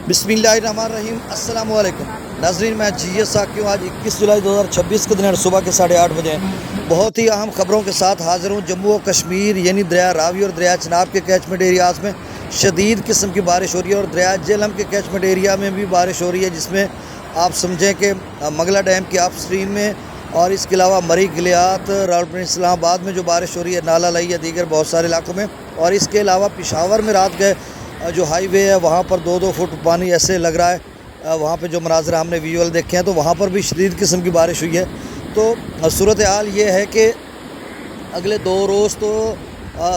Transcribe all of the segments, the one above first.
बिस्मिल्लाहिर्रहमानिर्रहीम अस्सलाम वालेकुम नाज़रीन, मैं GS साकिब आज 21 जुलाई 2026 के दिन सुबह के 8:30 बजे बहुत ही अहम ख़बरों के साथ हाज़िर हूँ। जम्मू और कश्मीर यानी दरिया रावी और दरिया चनाब के कैचमेंट एरियाज़ में शदीद किस्म की बारिश हो रही है और दरिया जेहलम के कैचमेंट एरिया में भी बारिश हो रही है, जिसमें आप समझें कि मंगला डैम की आप स्ट्रीम में और इसके अलावा मरी गिलियात रावलपिंडी इस्लामाबाद में जो बारिश हो रही है, नाला लई या दीगर बहुत सारे इलाकों में, और इसके अलावा पेशावर में रात गए जो हाईवे है वहाँ पर 2-2 फुट पानी ऐसे लग रहा है। वहाँ पे जो मनाज़र हमने विजुअल देखे हैं तो वहाँ पर भी शदीद किस्म की बारिश हुई है। तो सूरत हाल ये है कि अगले 2 रोज़ तो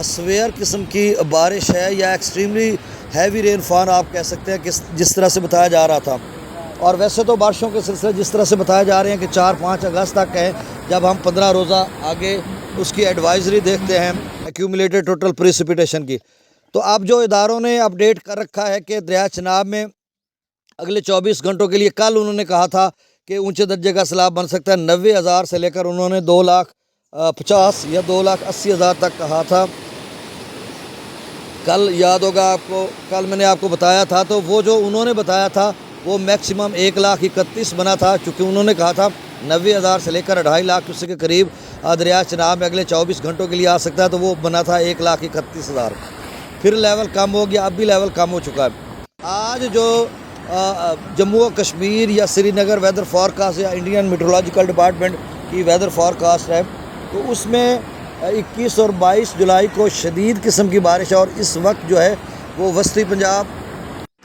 सवेयर किस्म की बारिश है या एक्सट्रीमली हैवी रेनफॉल आप कह सकते हैं, जिस तरह से बताया जा रहा था। और वैसे तो बारिशों के सिलसिले जिस तरह से बताए जा रहे हैं कि 4-5 अगस्त तक है, जब हम 15 रोज़ा आगे उसकी एडवाइजरी देखते हैं एक्यूमुलेटेड टोटल प्रेसिपिटेशन की। तो अब जो इदारों ने अपडेट कर रखा है कि दरिया चनाब में अगले 24 घंटों के लिए, कल उन्होंने कहा था कि ऊंचे दर्जे का सैलाब बन सकता है 90,000 से लेकर उन्होंने 2,50,000 या 2,80,000 तक कहा था। कल याद होगा आपको, कल मैंने आपको बताया था, तो वो जो उन्होंने बताया था वो मैक्सिमम 1,31,000 बना था, चूँकि उन्होंने कहा था 90,000 से लेकर 2.5 लाख क्यूसेक के करीब दरिया चनाब में अगले 24 घंटों के लिए आ सकता है, तो वो बना था 1,31,000। फिर लेवल कम हो गया, अब भी लेवल कम हो चुका है। आज जो जम्मू और कश्मीर या श्रीनगर वेदर फॉरकास्ट या इंडियन मेट्रोलॉजिकल डिपार्टमेंट की वेदर फॉरकास्ट है, तो उसमें 21 और 22 जुलाई को शदीद किस्म की बारिश है। और इस वक्त जो है वो वस्ती पंजाब,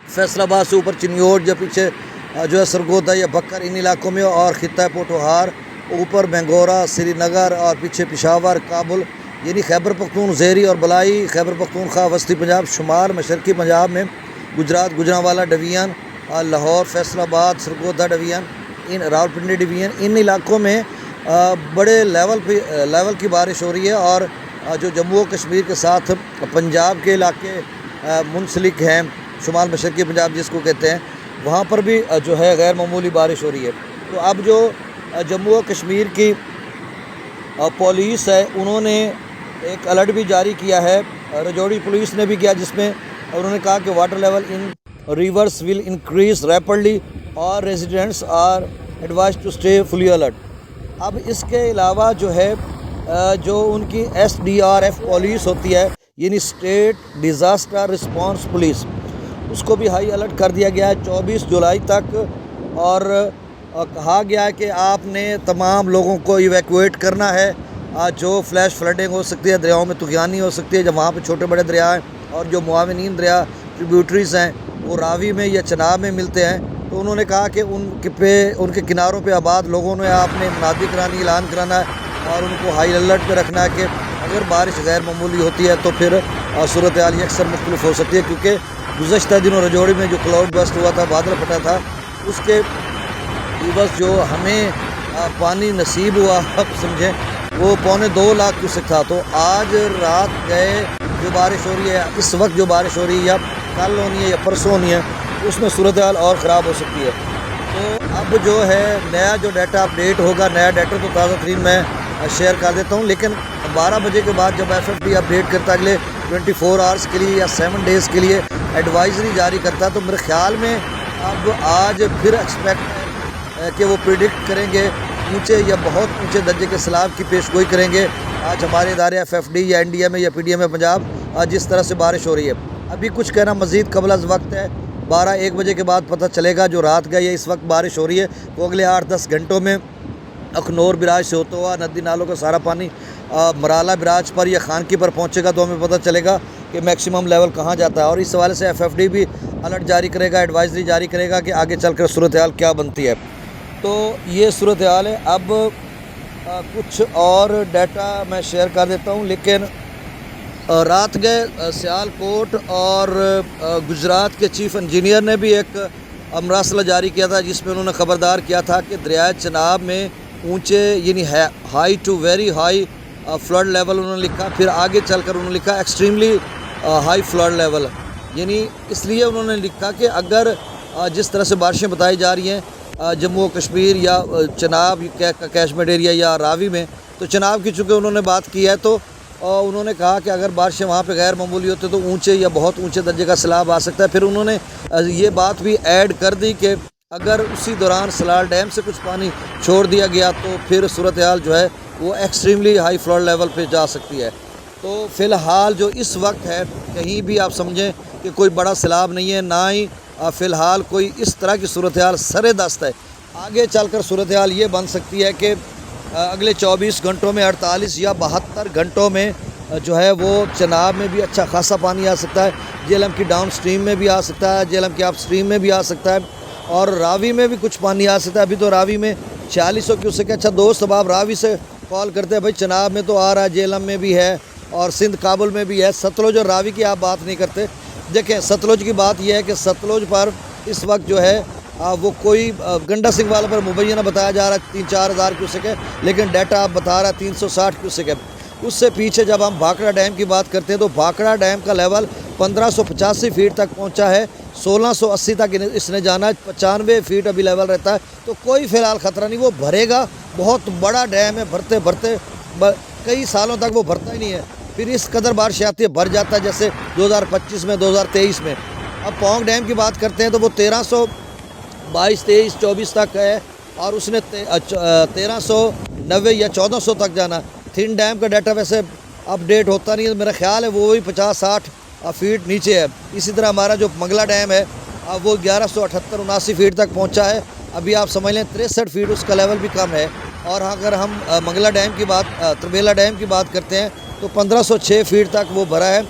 फैसलाबाद से ऊपर चिन्योट या पीछे जो है सरगोदा या बक्कर, इन इलाकों में, और खित्ता पोटोहार, ऊपर बेंगोरा, श्रीनगर और पीछे पेशावर, काबुल यानी खैबर पख्तून ज़ेरी और बलाई, खैबर पख्तूनख्वा, वस्ती पंजाब, शुमार मशरकी पंजाब में गुजरात, गुजरांवाला डिवीज़न, लाहौर, फैसलाबाद, सरगोदा डिवीज़न, इन रावलपिंडी डिवीज़न, इन इलाकों में बड़े लेवल की बारिश हो रही है। और जो जम्मू और कश्मीर के साथ पंजाब के इलाके मुंसलिक हैं, शुमाल मशरकी पंजाब जिसको कहते हैं, वहाँ पर भी जो है गैर मामूली बारिश हो रही है। तो अब जो जम्मू और कश्मीर की पुलिस है, उन्होंने एक अलर्ट भी जारी किया है, राजौरी पुलिस ने भी किया, जिसमें उन्होंने कहा कि water level in rivers will increase rapidly और residents are advised to stay fully alert. अब इसके अलावा जो है जो उनकी SDRF पुलिस होती है यानी स्टेट डिज़ास्टर रिस्पांस पुलिस, उसको भी हाई अलर्ट कर दिया गया है 24 जुलाई तक। और कहा गया है कि आपने तमाम लोगों को इवैक्यूएट करना है। जो फ्लैश फ्लडिंग हो सकती है, दरियाओं में तुगयानी हो सकती है, जब वहाँ पे छोटे बड़े दरिया हैं और जो मुआविनीन दरिया ट्रिब्यूटरीज़ हैं वो रावी में या चनाब में मिलते हैं, तो उन्होंने कहा कि उनके किनारों पे आबाद लोगों ने आपने मुनादी करानी, ऐलान कराना है और उनको हाई अलर्ट पे रखना है कि अगर बारिश गैर मामूली होती है तो फिर सूरत हाल अक्सर मुख्तलिफ हो सकती है। क्योंकि गुज़श्ता दिनों राजौरी में जो क्लाउड बस्ट हुआ था, बादल फटा था, उसके बस जो हमें पानी नसीब हुआ, अब समझें वो 2.25 लाख क्यूसेक था। तो आज रात गए जो बारिश हो रही है, इस वक्त जो बारिश हो रही है, या कल होनी है या परसों होनी है, उसमें सूरत हाल और ख़राब हो सकती है। तो अब जो है नया जो डाटा अपडेट होगा, नया डाटा तो ताज़ा तरीन मैं शेयर कर देता हूँ, लेकिन 12 बजे के बाद जब FFD अपडेट करता है अगले 24 आवर्स के लिए या 7 डेज़ के लिए एडवाइजरी जारी करता है, तो मेरे ख्याल में अब आज फिर एक्सपेक्ट कि वो प्रिडिक्ट करेंगे ऊंचे या बहुत ऊंचे दर्जे के सैलाब की पेशगोई करेंगे। आज हमारे इदारे FFD या NDMA या PDMA पंजाब जिस तरह से बारिश हो रही है, अभी कुछ कहना मज़ीद कबल अज़ वक्त है। 12-1 बजे के बाद पता चलेगा। जो रात गई है, इस वक्त बारिश हो रही है, वो अगले 8-10 घंटों में अखनौर बिराज से होता हुआ नदी नालों का सारा पानी मराला बिराज पर या खानकी पर पहुँचेगा, तो हमें पता चलेगा कि मैक्सिमम लेवल कहाँ जाता है। और इस हवाले से FFD भी अलर्ट जारी करेगा, एडवाइजरी जारी करेगा कि आगे चल कर सूरत हाल क्या बनती है। तो ये सूरत हाल है। अब कुछ और डाटा मैं शेयर कर देता हूँ, लेकिन रात गए सियालकोट और गुजरात के चीफ इंजीनियर ने भी एक मरासला जारी किया था, जिसमें उन्होंने ख़बरदार किया था कि दरिया चनाब में ऊंचे यानी high to very high flood level उन्होंने लिखा। फिर आगे चलकर उन्होंने लिखा एक्सट्रीमली हाई फ्लड लेवल, यानी इसलिए उन्होंने लिखा कि अगर जिस तरह से बारिशें बताई जा रही हैं जम्मू और कश्मीर या चनाब का कैचमेंट एरिया या रावी में, तो चनाब की चूँकि उन्होंने बात की है, तो और उन्होंने कहा कि अगर बारिशें वहाँ पे गैर मामूली होती तो ऊंचे या बहुत ऊंचे दर्जे का सैलाब आ सकता है। फिर उन्होंने ये बात भी ऐड कर दी कि अगर उसी दौरान सलाल डैम से कुछ पानी छोड़ दिया गया तो फिर सूरत हाल जो है वो एक्सट्रीमली हाई फ्लड लेवल पे जा सकती है। तो फ़िलहाल जो इस वक्त है कहीं भी आप समझें कि कोई बड़ा सैलाब नहीं है, ना ही फ़िलहाल कोई इस तरह की सूरत हाल सरेदस्त है। आगे चलकर सूरत हाल ये बन सकती है कि अगले 24 घंटों में 48 या 72 घंटों में जो है वो चनाब में भी अच्छा खासा पानी आ सकता है, जेहलम की डाउन स्ट्रीम में भी आ सकता है, जेहलम की अप स्ट्रीम में भी आ सकता है और रावी में भी कुछ पानी आ सकता है। अभी तो रावी में 4600 क्यूसेक। अच्छा दोस्त, अब आप रावी से कॉल करते हैं भाई चनाब में तो आ रहा है, जेहलम में भी है और सिंध काबुल में भी है। सतलुज और रावी की आप बात नहीं करते। देखें सतलुज की बात यह है कि सतलुज पर इस वक्त जो है वो कोई गंडा सिंह वाला पर मुबैना बताया जा रहा है 3-4 हज़ार क्यूसेक है, लेकिन डाटा आप बता रहा है 360 क्यूसेक है। उससे पीछे जब हम भाखड़ा डैम की बात करते हैं तो भाखड़ा डैम का लेवल 1585 फीट तक पहुंचा है, 1680 तक इसने जाना है, 95 फीट अभी लेवल रहता है। तो कोई फ़िलहाल ख़तरा नहीं, वो भरेगा। बहुत बड़ा डैम है, भरते भरते कई सालों तक वो भरता ही नहीं है, फिर इस कदर बारिश आती है भर जाता है, जैसे 2025 में 2023 में। अब पौंग डैम की बात करते हैं तो वो 1322, 23, 24 तक है और उसने 1390 या 1400 तक जाना। थिन डैम का डाटा वैसे अपडेट होता नहीं है, मेरा ख्याल है वो भी 50-60 फीट नीचे है। इसी तरह हमारा जो मंगला डैम है वो 1178-79 फीट तक पहुंचा है। अभी आप समझ लें 63 फीट उसका लेवल भी कम है। और अगर हम मंगला डैम की बात, त्रिबेला डैम की बात करते हैं तो 1506 फीट तक वो भरा है,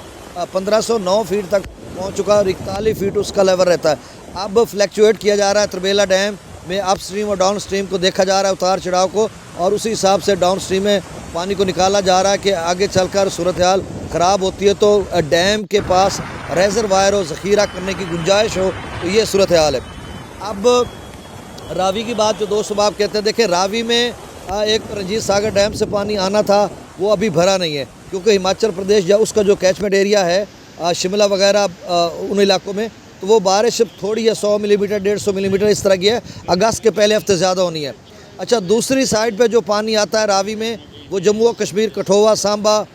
1509 फीट तक पहुंच चुका है और 41 फीट उसका लेवल रहता है। अब फ्लैक्चुएट किया जा रहा है त्रिबेला डैम में, अप स्ट्रीम और डाउन स्ट्रीम को देखा जा रहा है, उतार चढ़ाव को, और उसी हिसाब से डाउन स्ट्रीम में पानी को निकाला जा रहा है कि आगे चलकर सूरत हाल ख़राब होती है तो डैम के पास रेजरवायर हो, ज़ख़ीरा करने की गुंजाइश हो, तो ये सूरत हाल है। अब रावी की बात जो दोस्त साहब कहते हैं, देखें रावी में एक रंजीत सागर डैम से पानी आना था, वो अभी भरा नहीं है क्योंकि हिमाचल प्रदेश या उसका जो कैचमेंट एरिया है शिमला वगैरह उन इलाकों में, तो वो बारिश थोड़ी है 100 मिलीमीटर 150 मिलीमीटर इस तरह की है, अगस्त के पहले हफ्ते ज़्यादा होनी है। अच्छा दूसरी साइड पे जो पानी आता है रावी में वो जम्मू कश्मीर, कठुआ, सांबा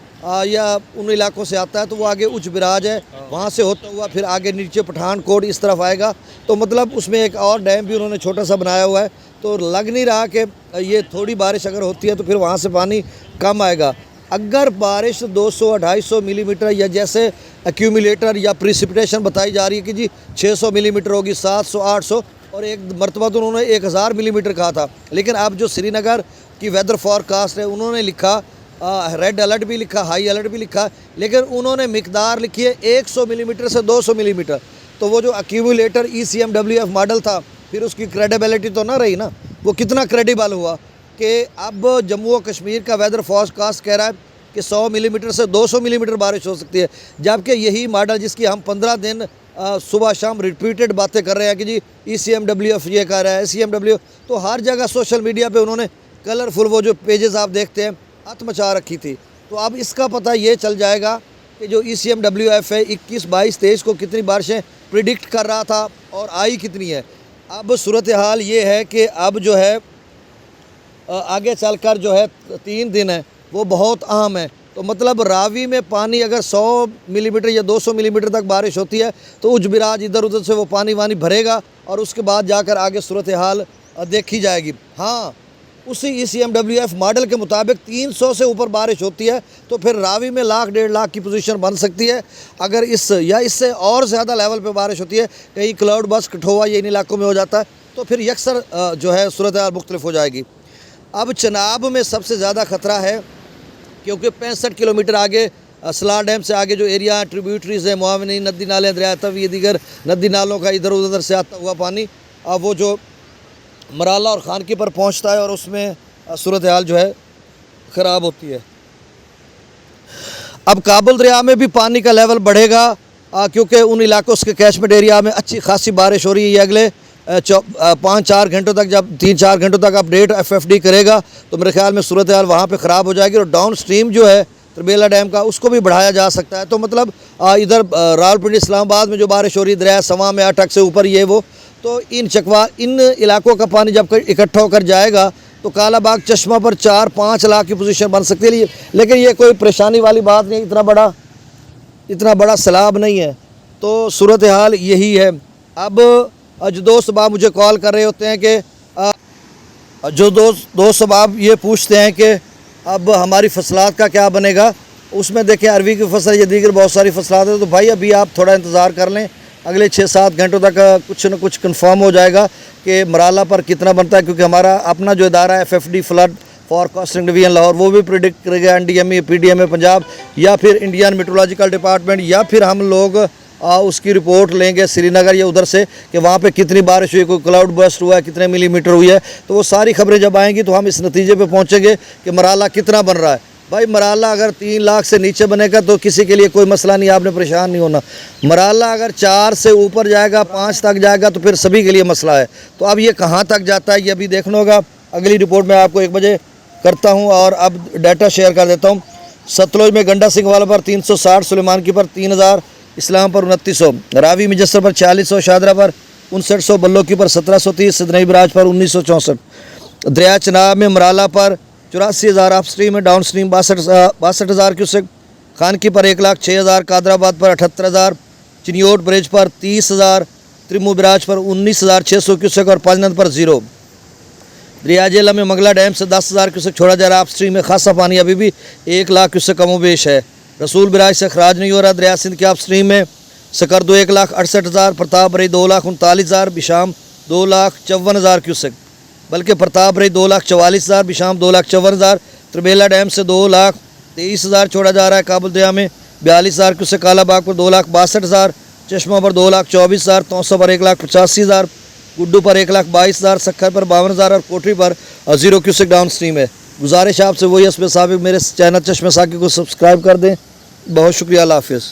या उन इलाकों से आता है, तो वो आगे उच्च बिराज है, वहाँ से होता हुआ फिर आगे नीचे पठानकोट इस तरफ आएगा। तो मतलब उसमें एक और डैम भी उन्होंने छोटा सा बनाया हुआ है, तो लग नहीं रहा कि ये थोड़ी बारिश अगर होती है तो फिर वहाँ से पानी कम आएगा। अगर बारिश 200-250 मिलीमीटर या जैसे एक्यूमुलेटर या प्रिसिपिटेशन बताई जा रही है कि जी 600 मिलीमीटर होगी, 700-800, और एक मरतबा तो उन्होंने 1000 मिलीमीटर कहा था, लेकिन अब जो श्रीनगर की वेदर फॉरकास्ट है उन्होंने लिखा रेड अलर्ट भी लिखा, हाई अलर्ट भी लिखा, लेकिन उन्होंने मिकदार लिखी है 100 मिलीमीटर से 200 मिलीमीटर। तो वो जो एक्यूमुलेटर ECMWF मॉडल था फिर उसकी क्रेडिबिलिटी तो ना रही ना, वो कितना क्रेडिबल हुआ कि अब जम्मू और कश्मीर का वेदर फॉरकास्ट कह रहा है कि 100 मिलीमीटर से 200 मिलीमीटर बारिश हो सकती है, जबकि यही मॉडल जिसकी हम 15 दिन सुबह शाम रिपीटेड बातें कर रहे हैं कि जी ECMWF ये कह रहा है, ECMWF, तो हर जगह सोशल मीडिया पे उन्होंने कलरफुल वो जो पेजेस आप देखते हैं हथ मचा रखी थी। तो अब इसका पता ये चल जाएगा कि जो ECMWF है 21, 22, 23 को कितनी बारिशें प्रिडिक्ट कर रहा था और आई कितनी है। अब सूरत हाल ये है कि अब जो है आगे चलकर जो है 3 दिन है वो बहुत अहम है। तो मतलब रावी में पानी अगर 100 मिलीमीटर या 200 मिलीमीटर तक बारिश होती है तो उच्च बिराज इधर उधर से वो पानी वानी भरेगा और उसके बाद जाकर आगे सूरत हाल देखी जाएगी। हाँ, उसी ECMWF मॉडल के मुताबिक 300 से ऊपर बारिश होती है तो फिर रावी में 1,00,000-1.5 लाख की पोजीशन बन सकती है। अगर इस या इससे और ज़्यादा लेवल पे बारिश होती है, कहीं क्लाउड बस, कठुआ ये इन इलाकों में हो जाता है, तो फिर यकसर जो है सूरत हाल मुख्तलिफ हो जाएगी। अब चनाब में सबसे ज़्यादा ख़तरा है क्योंकि 65 किलोमीटर आगे सलाल डैम से आगे जो एरिया है, ट्रिब्यूटरीज़ है, मुआवनी नदी नाले, दरिया तवी, दीगर नदी नालों का इधर उधर से आता हुआ पानी अब वो जो मराला और खानकी पर पहुंचता है और उसमें सूरत हाल जो है ख़राब होती है। अब काबुल दरिया में भी पानी का लेवल बढ़ेगा क्योंकि उन इलाकों के कैचमेंट एरिया में अच्छी खासी बारिश हो रही है। ये अगले 5-4 घंटों तक, जब 3-4 घंटों तक अपडेट FFD करेगा तो मेरे ख्याल में सूरत हाल वहाँ पे ख़राब हो जाएगी और डाउन स्ट्रीम जो है त्रिबेला डैम का उसको भी बढ़ाया जा सकता है। तो मतलब इधर रावलपिंडी इस्लामाबाद में जो बारिश हो रही है दरिया सवा में 8 से ऊपर ये वो, तो इन इलाकों का पानी जब इकट्ठा होकर जाएगा तो कालाबाग चश्मा पर 4-5 लाख की पोजीशन बन सकती है। लेकिन ये कोई परेशानी वाली बात नहीं, इतना बड़ा सैलाब नहीं है। तो सूरत हाल यही है। अब जो दोस्त बाब मुझे कॉल कर रहे होते हैं कि जो दोस्त बाब ये पूछते हैं कि अब हमारी फसलात का क्या बनेगा, उसमें देखें अरवी की फसल या दीगर बहुत सारी फसलात है। तो भाई अभी आप थोड़ा इंतज़ार कर लें, अगले 6-7 घंटों तक कुछ न कुछ कंफर्म हो जाएगा कि मराला पर कितना बनता है। क्योंकि हमारा अपना जो इदारा है FFD flood forecasting division Lahore, वो भी प्रिडिक्ट करेगा NDMA PDMA पंजाब या फिर इंडियन मेट्रोलॉजिकल डिपार्टमेंट या फिर हम लोग उसकी रिपोर्ट लेंगे श्रीनगर या उधर से कि वहाँ पे कितनी बारिश हुई, कोई क्लाउड बर्स्ट हुआ है, कितने मिलीमीटर हुई है। तो वो सारी खबरें जब आएंगी तो हम इस नतीजे पे पहुँचेंगे कि मराला कितना बन रहा है। भाई मराला अगर 3 लाख से नीचे बनेगा तो किसी के लिए कोई मसला नहीं, आपने परेशान नहीं होना। मराला अगर 4 से ऊपर जाएगा, 5 तक जाएगा तो फिर सभी के लिए मसला है। तो अब ये कहाँ तक जाता है ये अभी देखना होगा। अगली रिपोर्ट में आपको 1 बजे करता हूँ। और अब डाटा शेयर कर देता हूँ। सतलुज में गंडा सिंह वाला पर 360, सुलेमान की पर 3000, इस्लाम पर 2900, रावी मिजस्सर पर 4600, शादरा पर 5900, बल्लो की पर 1730, सिदनई बराज पर 1964। दरिया चनाब में मराला पर 84,000, अप स्ट्रीम में, डाउन स्ट्रीम 62,000 क्यूसेक, खान की पर 1,06,000, कादराबाद पर 78,000, चिनियोट ब्रिज पर 30,000, त्रिमू बराज पर 19,600 क्यूसेक और पाजनंद पर 0। दरिया जेला में मंगला डैम से 10,000 क्यूसेक छोड़ा जा रहा है। अप स्ट्रीम में खासा पानी अभी भी 1 लाख क्यूसेक कमोबेश है। रसूल बराज से खराज नहीं हो रहा। दरिया सिंध के अप स्ट्रीम में सकरदो 1,68,000, प्रताप रई 2,39,000, बिशाम 2,54,000 क्यूसेक, बल्कि प्रताप रई 2,44,000, बिशाम 2,54,000। त्रिबेला डैम से 2,23,000 छोड़ा जा रहा है। काबुल दरिया में 42,000 क्यूसेक, कालाबाग पर 2,62,000, चश्मा पर 2,24,000, तौसा पर 1,85,000, गुड्डू पर 1,22,000, सखर पर 52,000 और कोठरी पर 0 क्यूसेक डाउन स्ट्रीम है। गुजारिश आपसे वही इसमें साबिक मेरे चैनल चश्मे साकी को सब्सक्राइब कर दें। बहुत शुक्रिया, अल्लाह हाफिज़।